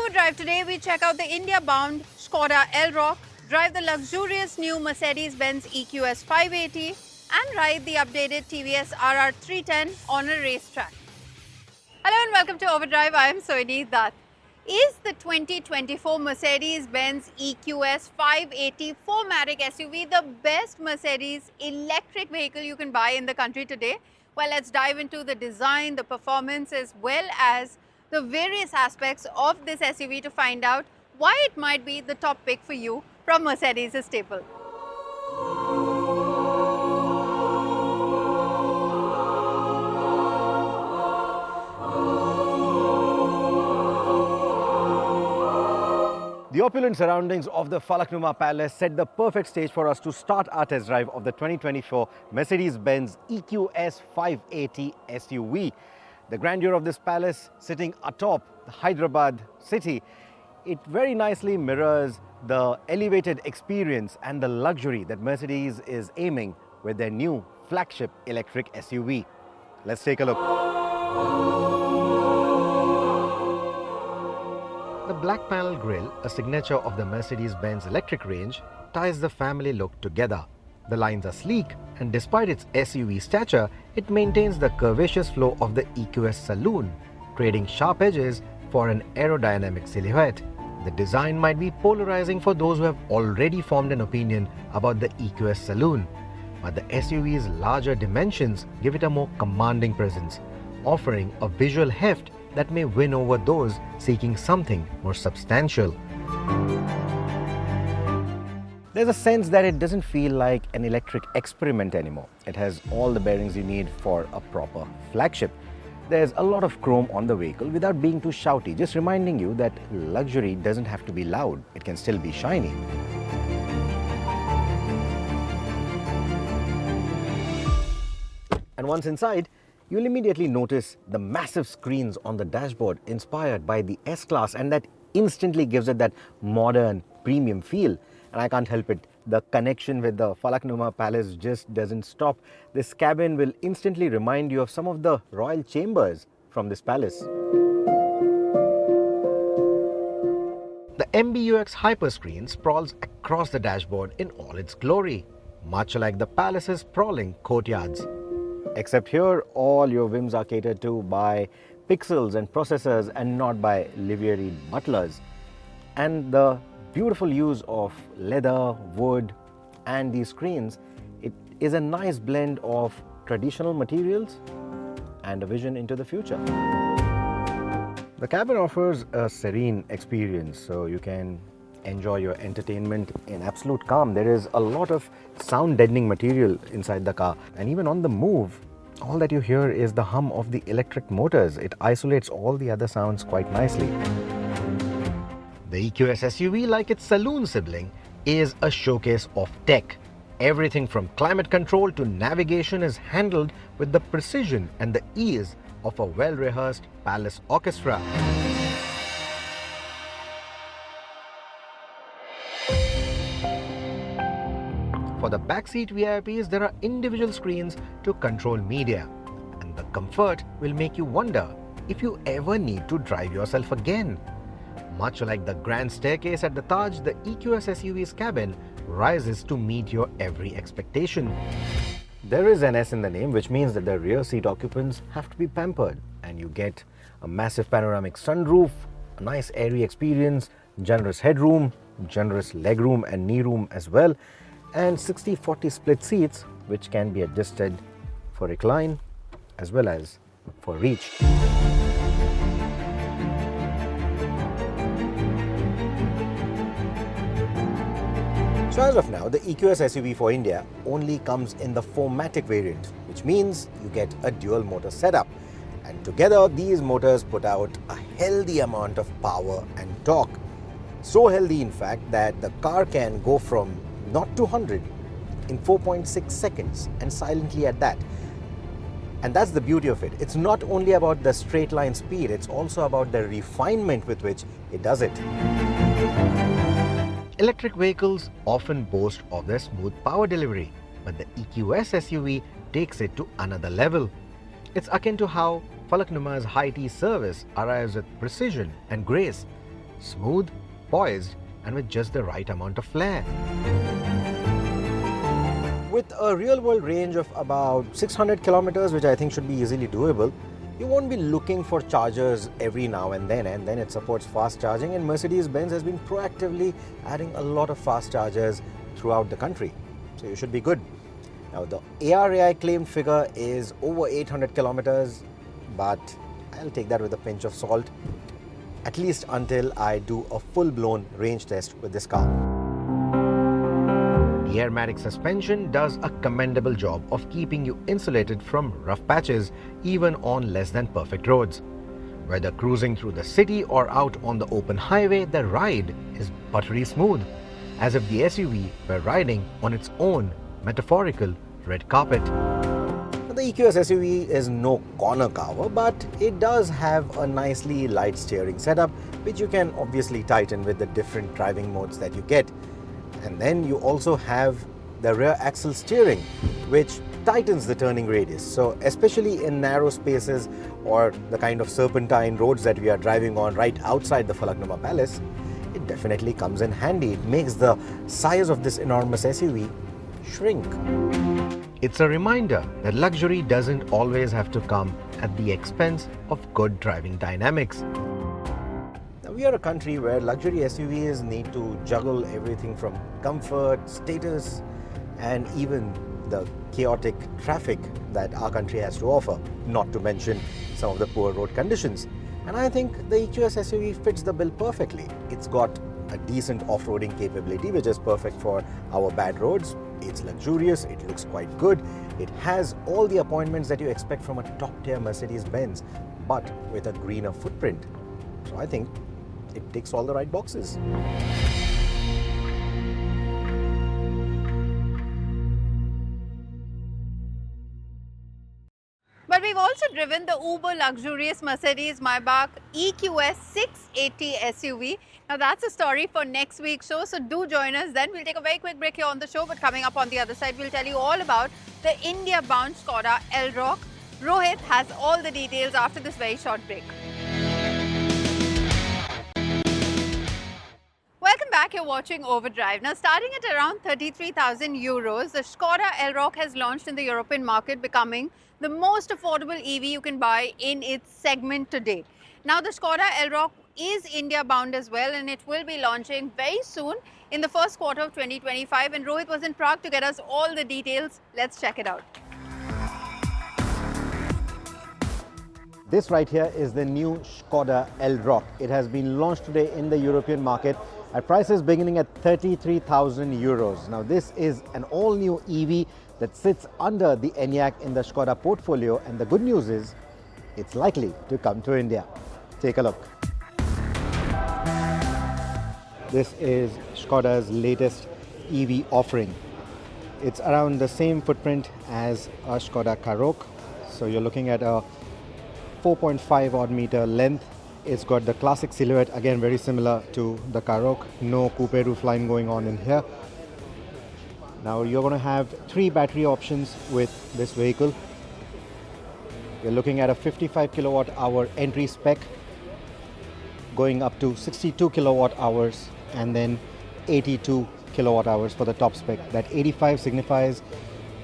Overdrive today, we check out the India-bound Skoda Elroq, drive the luxurious new Mercedes-Benz EQS 580 and ride the updated TVS RR 310 on a racetrack. Hello and welcome to Overdrive. I am Soini Dutt. Is the 2024 Mercedes-Benz EQS 580 4MATIC SUV the best Mercedes electric vehicle you can buy in the country today? Well, let's dive into the design, the performance, as well as the various aspects of this SUV to find out why it might be the top pick for you from Mercedes' stable. The opulent surroundings of the Falaknuma Palace set the perfect stage for us to start our test drive of the 2024 Mercedes-Benz EQS 580 SUV. The grandeur of this palace sitting atop the Hyderabad city, it very nicely mirrors the elevated experience and the luxury that Mercedes is aiming with their new flagship electric SUV. Let's take a look. The black panel grille, a signature of the Mercedes-Benz electric range, ties the family look together. The lines are sleek, and despite its SUV stature, it maintains the curvaceous flow of the EQS saloon, trading sharp edges for an aerodynamic silhouette. The design might be polarizing for those who have already formed an opinion about the EQS saloon, but the SUV's larger dimensions give it a more commanding presence, offering a visual heft that may win over those seeking something more substantial. There's a sense that it doesn't feel like an electric experiment anymore. It has all the bearings you need for a proper flagship. There's a lot of chrome on the vehicle without being too shouty, just reminding you that luxury doesn't have to be loud, it can still be shiny. And once inside, you'll immediately notice the massive screens on the dashboard inspired by the S-Class, and that instantly gives it that modern premium feel. And I can't help it, the connection with the Falaknuma Palace just doesn't stop. This cabin will instantly remind you of some of the royal chambers from this palace. The MBUX hyperscreen sprawls across the dashboard in all its glory, much like the palace's sprawling courtyards. Except here, all your whims are catered to by pixels and processors and not by liveried butlers. And the beautiful use of leather, wood and these screens, it is a nice blend of traditional materials and a vision into the future. The cabin offers a serene experience, so you can enjoy your entertainment in absolute calm. There is a lot of sound deadening material inside the car, and even on the move, all that you hear is the hum of the electric motors. It isolates all the other sounds quite nicely. The EQS SUV, like its saloon sibling, is a showcase of tech. Everything from climate control to navigation is handled with the precision and the ease of a well-rehearsed palace orchestra. For the backseat VIPs, there are individual screens to control media, and the comfort will make you wonder if you ever need to drive yourself again. Much like the grand staircase at the Taj, the EQS SUV's cabin rises to meet your every expectation. There is an S in the name, which means that the rear seat occupants have to be pampered, and you get a massive panoramic sunroof, a nice airy experience, generous headroom, generous legroom and knee room as well, and 60-40 split seats which can be adjusted for recline as well as for reach. So as of now, the EQS SUV for India only comes in the 4MATIC variant, which means you get a dual motor setup. And together, these motors put out a healthy amount of power and torque. So healthy, in fact, that the car can go from 0 to 100 in 4.6 seconds, and silently at that. And that's the beauty of it. It's not only about the straight line speed, it's also about the refinement with which it does it. Electric vehicles often boast of their smooth power delivery, but the EQS SUV takes it to another level. It's akin to how Falaknuma's high-T service arrives with precision and grace. smooth, poised, and with just the right amount of flair. With a real-world range of about 600 kilometers, which I think should be easily doable, you won't be looking for chargers every now and then it supports fast charging, and Mercedes-Benz has been proactively adding a lot of fast chargers throughout the country. So you should be good. Now the ARAI claimed figure is over 800 kilometers, but I'll take that with a pinch of salt, at least until I do a full-blown range test with this car. The Airmatic suspension does a commendable job of keeping you insulated from rough patches even on less than perfect roads. Whether cruising through the city or out on the open highway, the ride is buttery smooth, as if the SUV were riding on its own metaphorical red carpet. The EQS SUV is no corner carver, but it does have a nicely light steering setup, which you can obviously tighten with the different driving modes that you get. And then you also have the rear axle steering, which tightens the turning radius. So especially in narrow spaces or the kind of serpentine roads that we are driving on right outside the Falaknuma Palace, it definitely comes in handy. It makes the size of this enormous SUV shrink. It's a reminder that luxury doesn't always have to come at the expense of good driving dynamics. Now, we are a country where luxury SUVs need to juggle everything from comfort, status, and even the chaotic traffic that our country has to offer, not to mention some of the poor road conditions. And I think the EQS SUV fits the bill perfectly. It's got a decent off-roading capability, which is perfect for our bad roads. It's luxurious, it looks quite good. It has all the appointments that you expect from a top-tier Mercedes-Benz, but with a greener footprint. So I think it ticks all the right boxes. But we've also driven the uber luxurious Mercedes Maybach EQS 680 SUV. Now that's a story for next week's show, so do join us then. We'll take a very quick break here on the show, but coming up on the other side, we'll tell you all about the India-bound Skoda Elroq. Rohit has all the details after this very short break. Welcome back, you're watching Overdrive. Now starting at around 33,000 euros, the Skoda Elroq has launched in the European market, becoming the most affordable EV you can buy in its segment today. Now the Skoda Elroq is India bound as well, and it will be launching very soon in the first quarter of 2025, and Rohit was in Prague to get us all the details. Let's check it out. This right here is the new Skoda Elroq. It has been launched today in the European market at prices beginning at 33,000 euros. Now this is an all-new EV that sits under the Enyaq in the Skoda portfolio, and the good news is it's likely to come to India. Take a look. This is Skoda's latest EV offering. It's around the same footprint as a Skoda Karoq. So you're looking at a 4.5 odd meter length. It's got the classic silhouette, again very similar to the Karoq. No coupe roof line going on in here. Now you're going to have 3 battery options with this vehicle. You're looking at a 55 kilowatt hour entry spec, going up to 62 kilowatt hours, and then 82 kilowatt hours for the top spec. That 85 signifies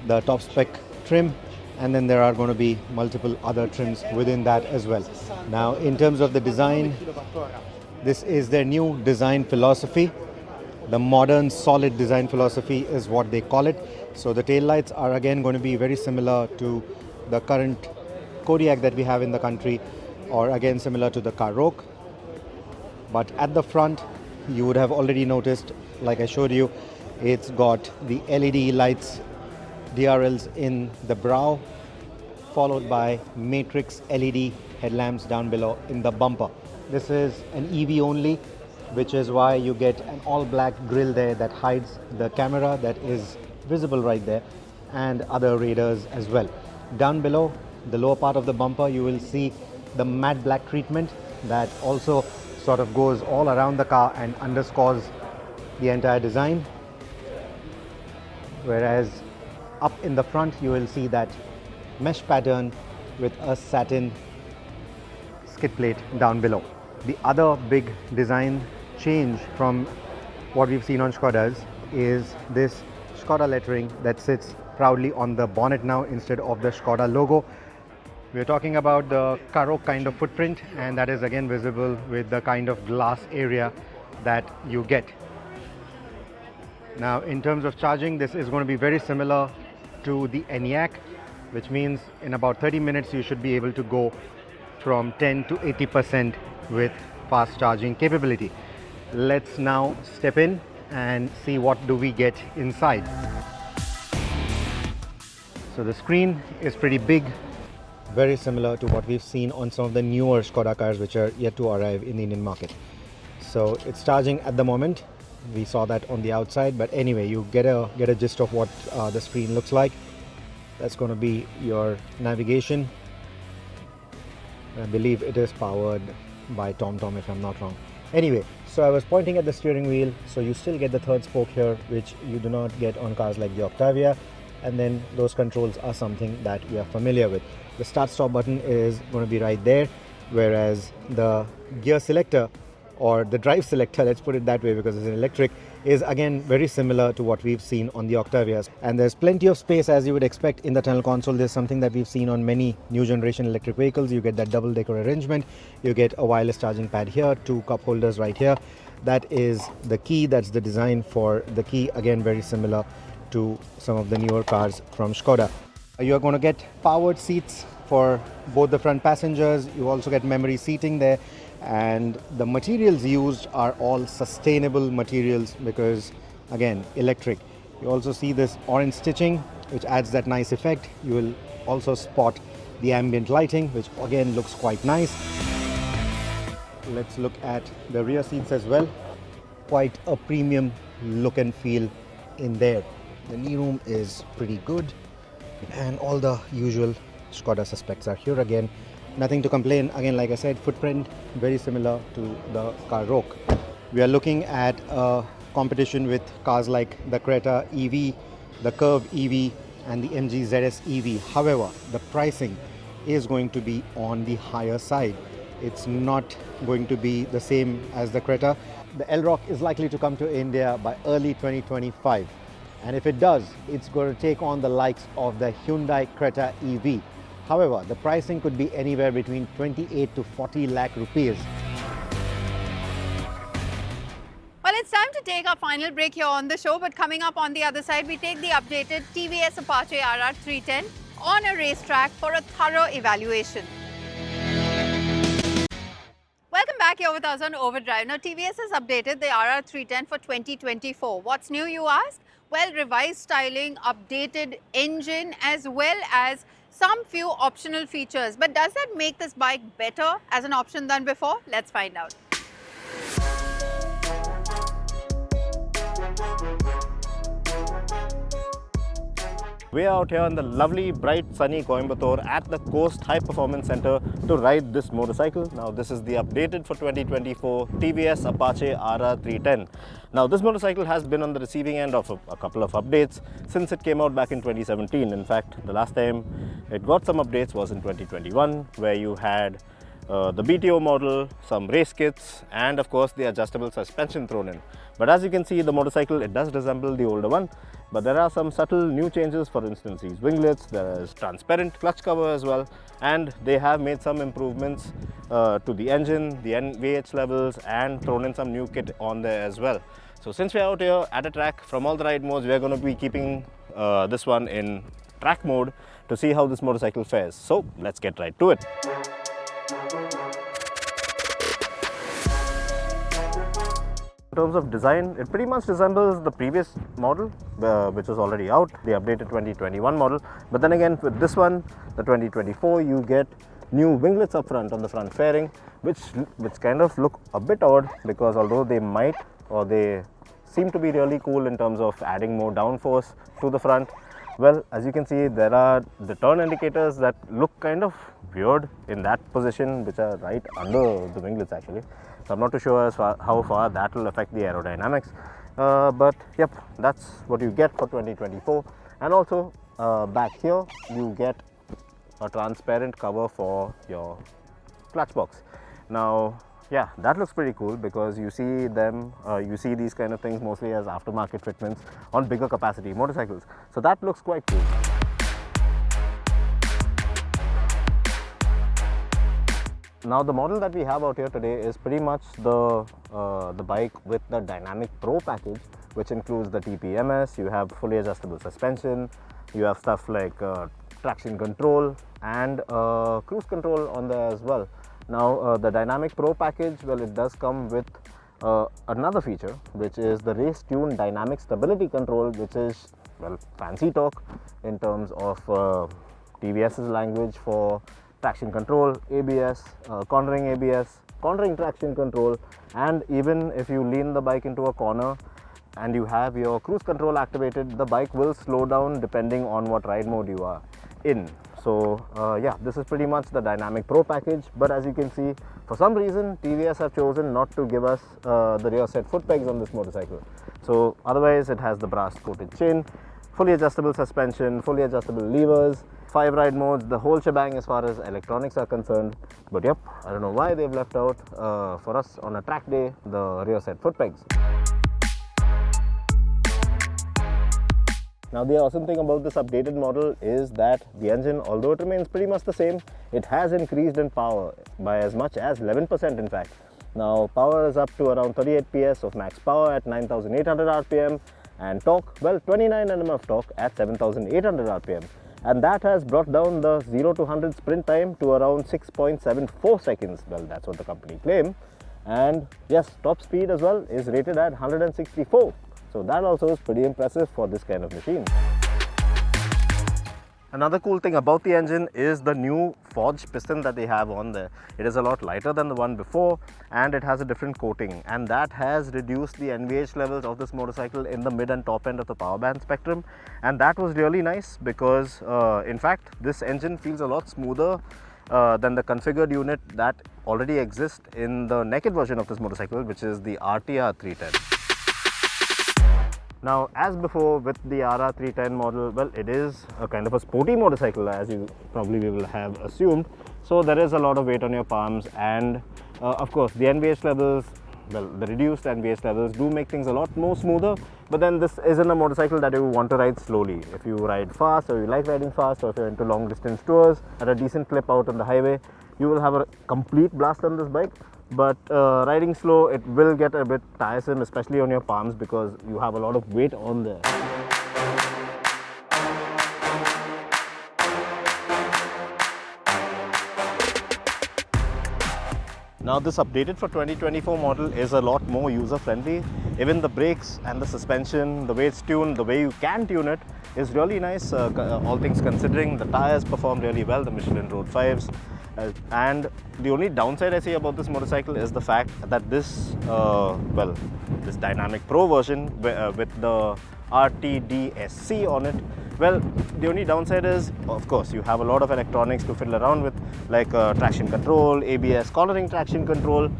the top spec trim, and then there are going to be multiple other trims within that as well. Now in terms of the design, this is their new design philosophy. The modern solid design philosophy is what they call it. So the taillights are again going to be very similar to the current Kodiaq that we have in the country, or again similar to the Karoq. But at the front, you would have already noticed, like I showed you, it's got the LED lights, DRLs in the brow, followed by matrix LED headlamps down below in the bumper. This is an EV only, which is why you get an all-black grille there that hides the camera that is visible right there, and other radars as well. Down below, the lower part of the bumper, you will see the matte black treatment that also sort of goes all around the car and underscores the entire design. Whereas up in the front, you will see that mesh pattern with a satin skid plate down below. The other big design change from what we've seen on Skodas is this Skoda lettering that sits proudly on the bonnet now instead of the Skoda logo. We're talking about the Elroq kind of footprint, and that is again visible with the kind of glass area that you get. Now, in terms of charging, this is going to be very similar to the ENIAC, which means in about 30 minutes you should be able to go from 10 to 80% with fast charging capability. Let's now step in and see what do we get inside. So the screen is pretty big, very similar to what we've seen on some of the newer Skoda cars which are yet to arrive in the Indian market. So it's charging at the moment. We saw that on the outside, but anyway, you get a gist of what the screen looks like. That's going to be your navigation. I believe it is powered by TomTom if I'm not wrong. Anyway, so I was pointing at the steering wheel, so you still get the third spoke here, which you do not get on cars like the Octavia, and then those controls are something that we are familiar with. The start stop button is going to be right there, whereas the gear selector or the drive selector, let's put it that way because it's an electric, is again very similar to what we've seen on the Octavias. And there's plenty of space as you would expect in the tunnel console. There's something that we've seen on many new generation electric vehicles. You get that double decker arrangement, you get a wireless charging pad here, two cup holders right here. That is the key, that's the design for the key, again very similar to some of the newer cars from Skoda. You are going to get powered seats for both the front passengers. You also get memory seating there, and the materials used are all sustainable materials because again electric. You also see this orange stitching which adds that nice effect. You will also spot the ambient lighting, which again looks quite nice. Let's look at the rear seats as well. Quite a premium look and feel in there. The knee room is pretty good, and all the usual Skoda suspects are here again. Nothing to complain. Again, like I said, footprint very similar to the Elroq. We are looking at a competition with cars like the Creta EV, the Curve EV and the MG ZS EV. However, the pricing is going to be on the higher side. It's not going to be the same as the Creta. The Elroq is likely to come to India by early 2025. And if it does, it's going to take on the likes of the Hyundai Creta EV. However, the pricing could be anywhere between 28 to 40 lakh rupees. Well, it's time to take our final break here on the show, but coming up on the other side, we take the updated TVS Apache RR 310 on a racetrack for a thorough evaluation. Welcome back here with us on Overdrive. Now, TVS has updated the RR 310 for 2024. What's new, you ask? Well, revised styling, updated engine, as well as some few optional features. But does that make this bike better as an option than before? Let's find out. We're out here in the lovely, bright, sunny Coimbatore at the Coast High Performance Center to ride this motorcycle. Now, this is the updated for 2024 TVS Apache RR 310. Now, this motorcycle has been on the receiving end of a couple of updates since it came out back in 2017. In fact, the last time it got some updates was in 2021, where you had the BTO model, some race kits, and of course the adjustable suspension thrown in. But as you can see, the motorcycle, it does resemble the older one, but there are some subtle new changes. For instance, these winglets, there is transparent clutch cover as well, and they have made some improvements to the engine, the NVH levels, and thrown in some new kit on there as well. So since we're out here at a track, from all the ride modes, we're going to be keeping this one in track mode to see how this motorcycle fares. So let's get right to it. In terms of design, it pretty much resembles the previous model, which was already out, the updated 2021 model. But then again, with this one, the 2024, you get new winglets up front on the front fairing, which kind of look a bit odd, because although they might, or they seem to be really cool in terms of adding more downforce to the front, well, as you can see, there are the turn indicators that look kind of weird in that position, which are right under the winglets actually. So I'm not too sure how far that will affect the aerodynamics, but yep, that's what you get for 2024. And also back here you get a transparent cover for your clutch box. Now yeah, that looks pretty cool because you see them, you see these kind of things mostly as aftermarket fitments on bigger capacity motorcycles. So that looks quite cool. Now the model that we have out here today is pretty much the bike with the Dynamic Pro package, which includes the TPMS, you have fully adjustable suspension, you have stuff like traction control and cruise control on there as well. Now the Dynamic Pro package, well, it does come with another feature, which is the Race Tune Dynamic Stability Control, which is, well, fancy talk in terms of TVS's language for traction control, ABS, cornering traction control, and even if you lean the bike into a corner and you have your cruise control activated, the bike will slow down depending on what ride mode you are in. So yeah, this is pretty much the Dynamic Pro package, but as you can see, for some reason TVS have chosen not to give us the rear set foot pegs on this motorcycle. So otherwise it has the brass coated chain, fully adjustable suspension, fully adjustable levers, 5 ride modes, the whole shebang as far as electronics are concerned. But yep, I don't know why they've left out for us on a track day the rear set foot pegs. Now the awesome thing about this updated model is that the engine, although it remains pretty much the same, it has increased in power by as much as 11% in fact. Now power is up to around 38 PS of max power at 9,800 RPM and torque, well, 29 Nm of torque at 7,800 RPM. And that has brought down the 0 to 100 sprint time to around 6.74 seconds. Well, that's what the company claim. And yes, top speed as well is rated at 164. So that also is pretty impressive for this kind of machine. Another cool thing about the engine is the new forged piston that they have on there. It is a lot lighter than the one before and it has a different coating, and that has reduced the NVH levels of this motorcycle in the mid and top end of the power band spectrum, and that was really nice because in fact this engine feels a lot smoother than the configured unit that already exists in the naked version of this motorcycle, which is the RTR 310. Now, as before with the RR 310 model, well, it is a kind of a sporty motorcycle, as you probably will have assumed. So there is a lot of weight on your palms, and of course the NVH levels, well, the reduced NVH levels do make things a lot more smoother. But then this isn't a motorcycle that you want to ride slowly. If you ride fast, or you like riding fast, or if you're into long distance tours at a decent clip out on the highway, you will have a complete blast on this bike. But riding slow, it will get a bit tiresome, especially on your palms, because you have a lot of weight on there. Now this updated for 2024 model is a lot more user friendly. Even the brakes and the suspension, the way it's tuned, the way you can tune it is really nice. All things considering, the tires perform really well, the Michelin Road 5s. And the only downside I see about this motorcycle is the fact that this, well, this Dynamic Pro version with the RTDSC on it, well, the only downside is, of course, you have a lot of electronics to fiddle around with, like traction control, ABS, cornering traction control,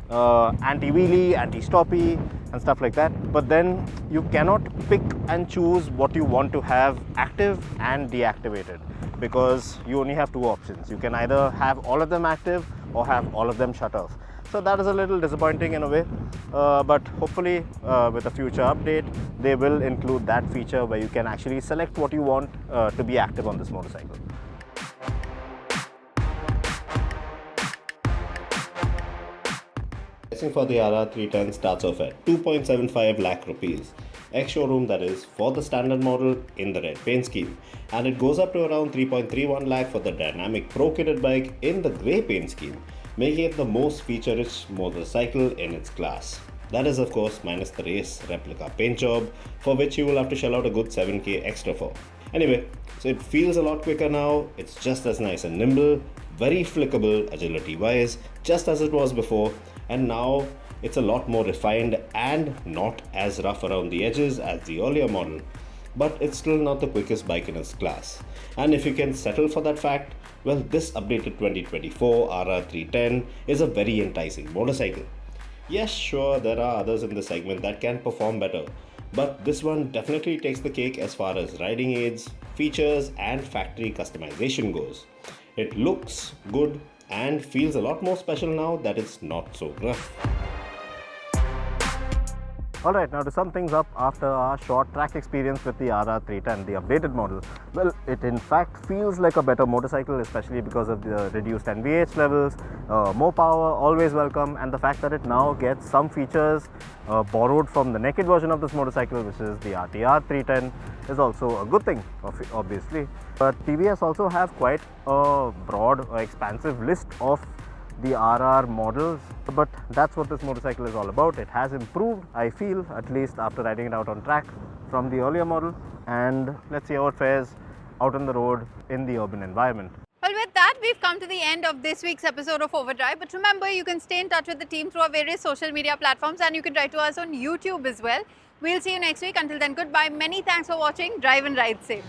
anti-wheelie, anti-stoppie and stuff like that. But then you cannot pick and choose what you want to have active and deactivated, because you only have two options. You can either have all of them active or have all of them shut off. So that is a little disappointing in a way, but hopefully with a future update they will include that feature where you can actually select what you want to be active on this motorcycle. Pricing for the RR 310 starts off at 2.75 lakh rupees. Ex-showroom, that is, for the standard model in the red paint scheme, and it goes up to around 3.31 lakh for the Dynamic Pro kitted bike in the grey paint scheme, making it the most feature-rich motorcycle in its class. That is, of course, minus the race replica paint job, for which you will have to shell out a good 7k extra for. Anyway, so it feels a lot quicker now, it's just as nice and nimble, very flickable agility-wise, just as it was before, and now it's a lot more refined and not as rough around the edges as the earlier model. But it's still not the quickest bike in its class. And if you can settle for that fact, well, this updated 2024 RR 310 is a very enticing motorcycle. Yes, sure, there are others in the segment that can perform better, but this one definitely takes the cake as far as riding aids, features and factory customization goes. It looks good, and feels a lot more special now that it's not so rough. Alright, now to sum things up after our short track experience with the RR 310, the updated model, well, it in fact feels like a better motorcycle, especially because of the reduced NVH levels, more power, always welcome, and the fact that it now gets some features borrowed from the naked version of this motorcycle, which is the RTR 310, is also a good thing, obviously. But TVS also have quite a broad, expansive list of the RR models, but that's what this motorcycle is all about. It has improved, I feel, at least after riding it out on track from the earlier model, and let's see how it fares out on the road in the urban environment. Well, with that, we've come to the end of this week's episode of Overdrive. But remember, you can stay in touch with the team through our various social media platforms, and you can write to us on YouTube as well. We'll see you next week. Until then, goodbye. Many thanks for watching. Drive and ride safe.